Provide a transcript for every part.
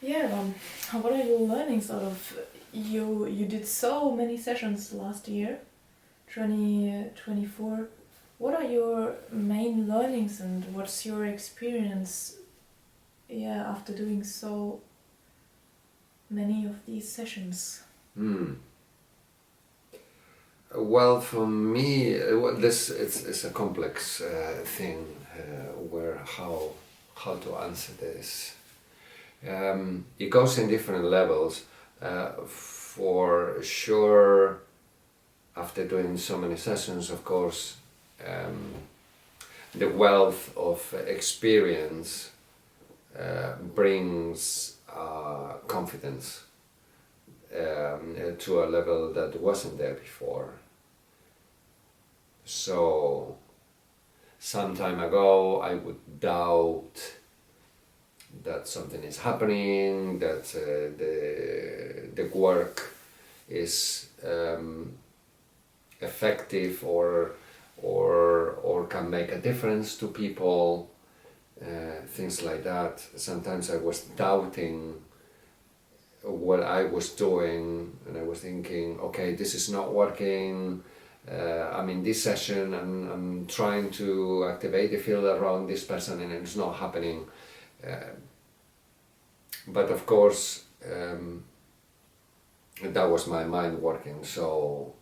Yeah, what are your learnings out of you did so many sessions last year, 2024. What are your main learnings and what's your experience, yeah, after doing so many of these sessions? Well, for me, this it's a complex thing where how to answer this. It goes in different levels. For sure, after doing so many sessions, of course, the wealth of experience brings confidence to a level that wasn't there before. So, some time ago, I would doubt that something is happening, that the work is effective or can make a difference to people, things like that. Sometimes I was doubting what I was doing, and I was thinking, okay, this is not working. I'm in this session, I'm trying to activate the field around this person, and it's not happening. But of course, that was my mind working. So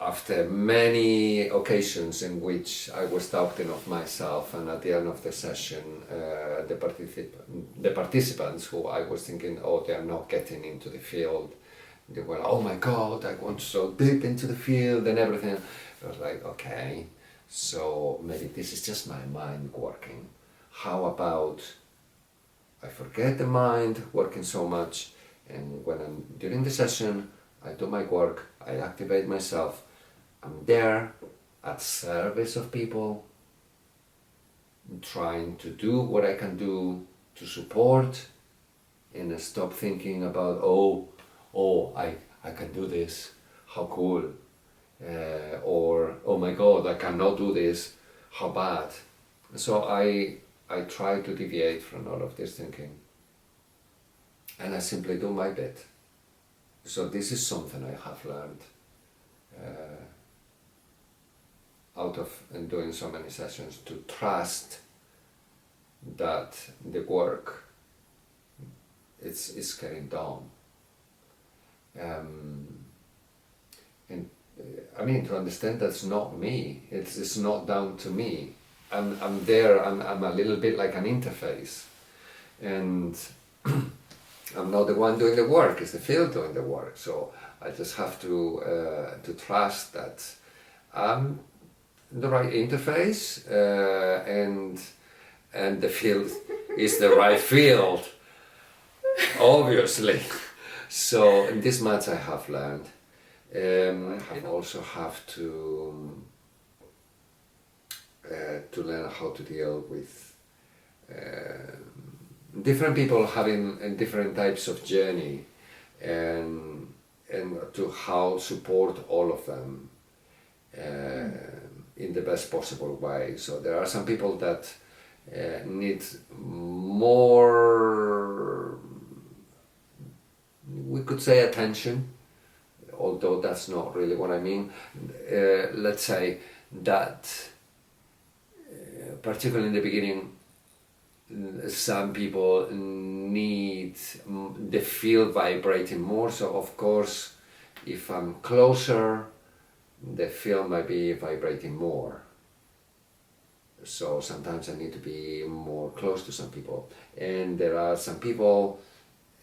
after many occasions in which I was doubting of myself, and at the end of the session, the participants who I was thinking, oh, they are not getting into the field, they were, oh my God, I want to so deep into the field and everything. I was like, okay, so maybe this is just my mind working. How about I forget the mind working so much, and when I'm during the session, I do my work, I activate myself, I'm there at service of people, trying to do what I can do to support, and stop thinking about, I can do this, how cool, or oh my God, I cannot do this, how bad. So I try to deviate from all of this thinking, and I simply do my bit. So this is something I have learned out of doing so many sessions, to trust that the work is getting done. And I mean, to understand that's not me, it's not down to me. I'm there, I'm a little bit like an interface, and I'm not the one doing the work, it's the field doing the work. So I just have to trust that I'm the right interface, and the field is the right field, obviously. So in this much I have learned. I also have to learn how to deal with different people having different types of journey, and to how support all of them in the best possible way. So there are some people that need more, we could say, attention, although that's not really what I mean. Let's say that particularly in the beginning, some people need the field vibrating more. So of course, if I'm closer, the field might be vibrating more. So sometimes I need to be more close to some people. And there are some people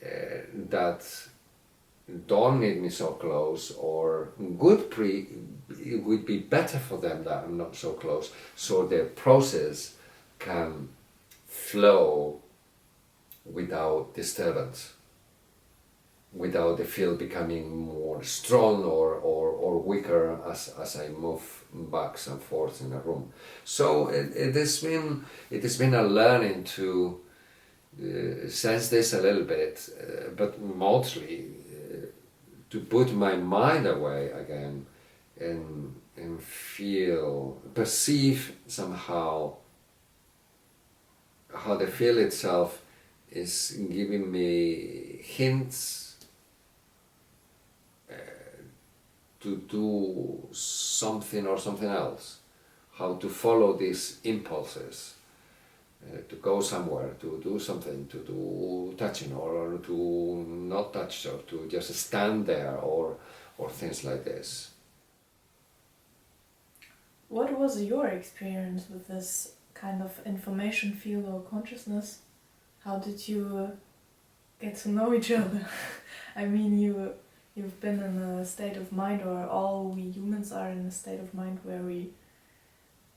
that don't need me so close, or it would be better for them that I'm not so close, so the process can flow without disturbance, without the field becoming more strong or weaker as I move back and forth in a room. So it has been a learning to sense this a little bit, but mostly to put my mind away again and perceive somehow how the field itself is giving me hints to do something or something else, how to follow these impulses, to go somewhere, to do something, to do touching or to not touch, or to just stand there, or things like this. What was your experience with this kind of information field or consciousness? How did you get to know each other? I mean, you've been in a state of mind, or all we humans are in a state of mind where we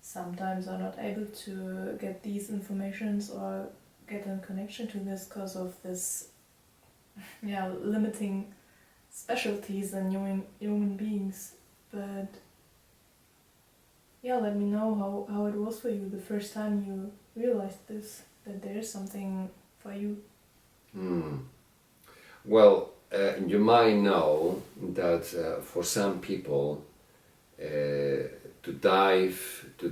sometimes are not able to get these informations or get in connection to this because of this limiting specialties in human beings. But let me know how it was for you the first time you realized this, that there's something for you. Well, you might know that for some people, to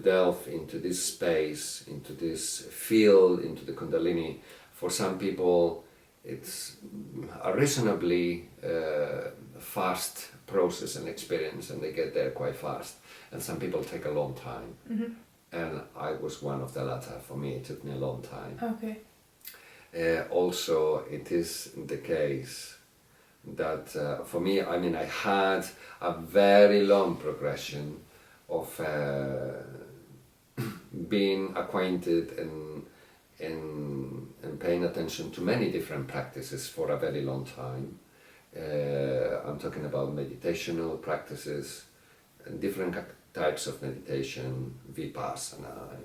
delve into this space, into this field, into the Kundalini, for some people it's a reasonably fast process and experience, and they get there quite fast. And some people take a long time. Mm-hmm. And I was one of the latter. For me, it took me a long time. Okay. Also, it is the case that for me, I mean, I had a very long progression of being acquainted and paying attention to many different practices for a very long time. I'm talking about meditational practices, different types of meditation, vipassana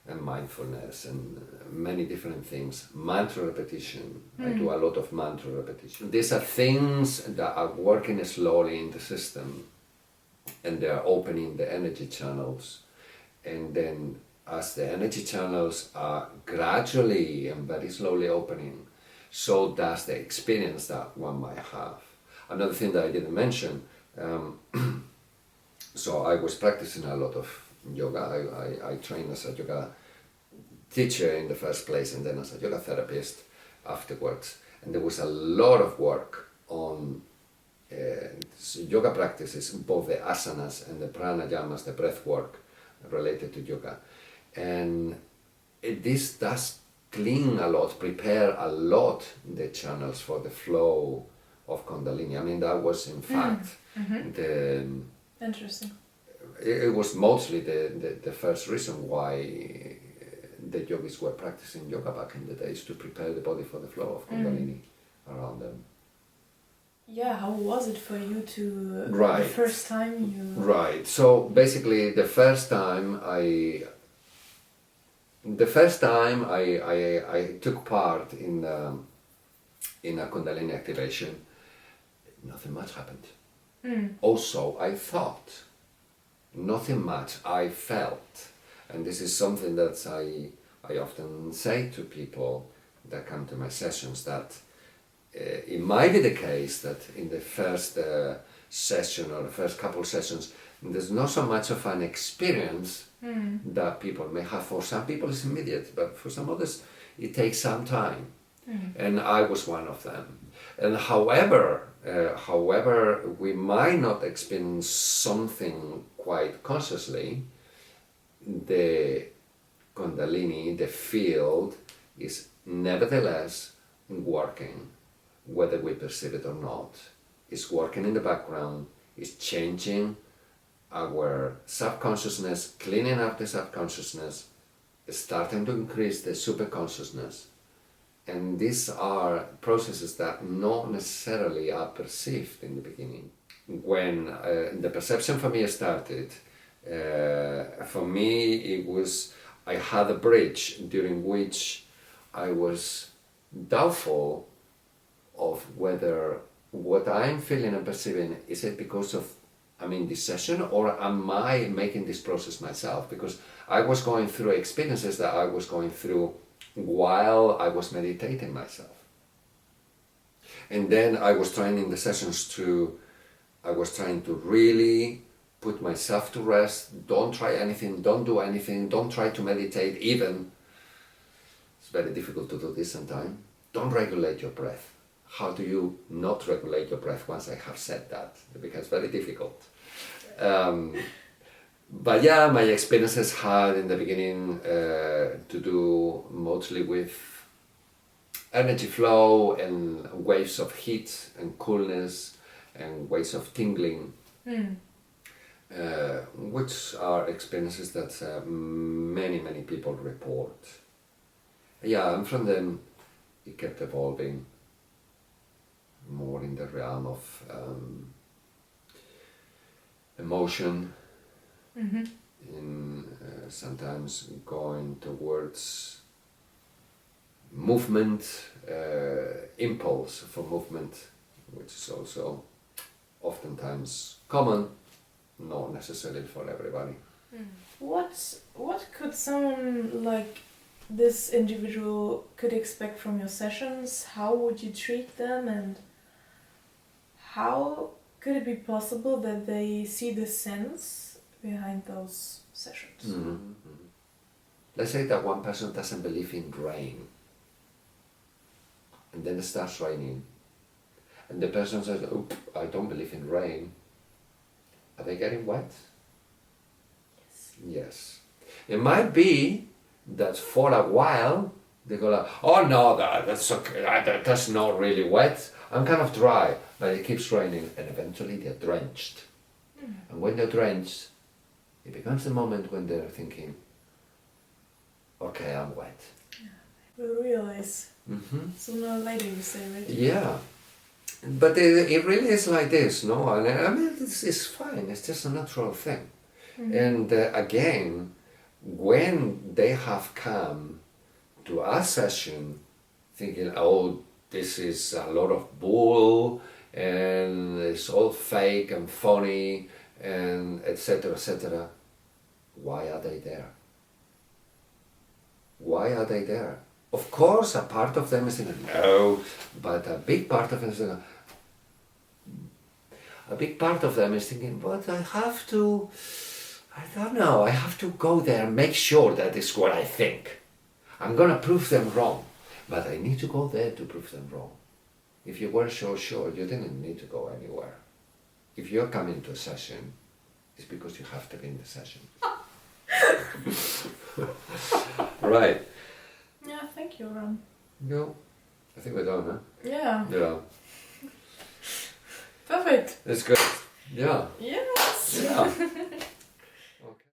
and mindfulness, and many different things. Mantra repetition. I do a lot of mantra repetition. These are things that are working slowly in the system, and they are opening the energy channels. And then as the energy channels are gradually and very slowly opening, so does the experience that one might have. Another thing that I didn't mention, so I was practicing a lot of yoga. I trained as a yoga teacher in the first place, and then as a yoga therapist afterwards. And there was a lot of work on yoga practices, both the asanas and the pranayamas, the breath work related to yoga. And this does clean a lot, prepare a lot the channels for the flow of Kundalini. I mean, that was in fact the... Interesting. It was mostly the first reason why the yogis were practicing yoga back in the days, to prepare the body for the flow of Kundalini around them. Yeah, how was it for you to... Right. The first time you... Right. So basically the first time I took part in a Kundalini activation, nothing much happened. Also, I thought, nothing much, I felt. And this is something that I often say to people that come to my sessions, that it might be the case that in the first session or the first couple of sessions, there's not so much of an experience that people may have. For some people it's immediate, but for some others it takes some time. And I was one of them. And however, we might not experience something quite consciously, the Kundalini, the field, is nevertheless working, whether we perceive it or not. It's working in the background, it's changing our subconsciousness, cleaning up the subconsciousness, starting to increase the superconsciousness. And these are processes that not necessarily are perceived in the beginning. When the perception for me started, for me it was, I had a bridge during which I was doubtful of whether what I'm feeling and perceiving, is it because of this session, or am I making this process myself? Because I was going through experiences that I was going through while I was meditating myself. And then I was trying in the sessions I was trying to really put myself to rest, don't try anything, don't do anything, don't try to meditate even. It's very difficult to do this sometimes. Don't regulate your breath. How do you not regulate your breath once I have said that? It becomes very difficult. But yeah, my experiences had in the beginning to do mostly with energy flow and waves of heat and coolness and waves of tingling, which are experiences that many people report. Yeah, and from them it kept evolving more in the realm of emotion, in sometimes going towards movement, impulse for movement, which is also oftentimes common, not necessarily for everybody. What could someone like this individual could expect from your sessions? How would you treat them, and how could it be possible that they see the sense behind those sessions? Mm-hmm. Let's say that one person doesn't believe in rain, and then it starts raining, and the person says, "Oh, I don't believe in rain." Are they getting wet? Yes. It might be that for a while they go like, "Oh no, that's okay. That's not really wet. I'm kind of dry," but it keeps raining, and eventually they're drenched. And when they're drenched, it becomes the moment when they're thinking, "Okay, I'm wet." We'll realize sooner or later, you say, right? Yeah. But it really is like this, no? And I mean, it's fine. It's just a natural thing. And again, when they have come to a session thinking, "Oh, this is a lot of bull, and it's all fake and phony, and etc., etc., why are they there? Why are they there? Of course, a part of them is thinking, no, but a big part of them is thinking, but I have to, I don't know, I have to go there and make sure that is what I think. I'm going to prove them wrong, but I need to go there to prove them wrong. If you were so sure, you didn't need to go anywhere. If you're coming to a session, it's because you have to be in the session. Right. Yeah, thank you, Ron. No, I think we're done, huh? Yeah. Yeah. Perfect. It's good. Yeah. Yes. Yeah.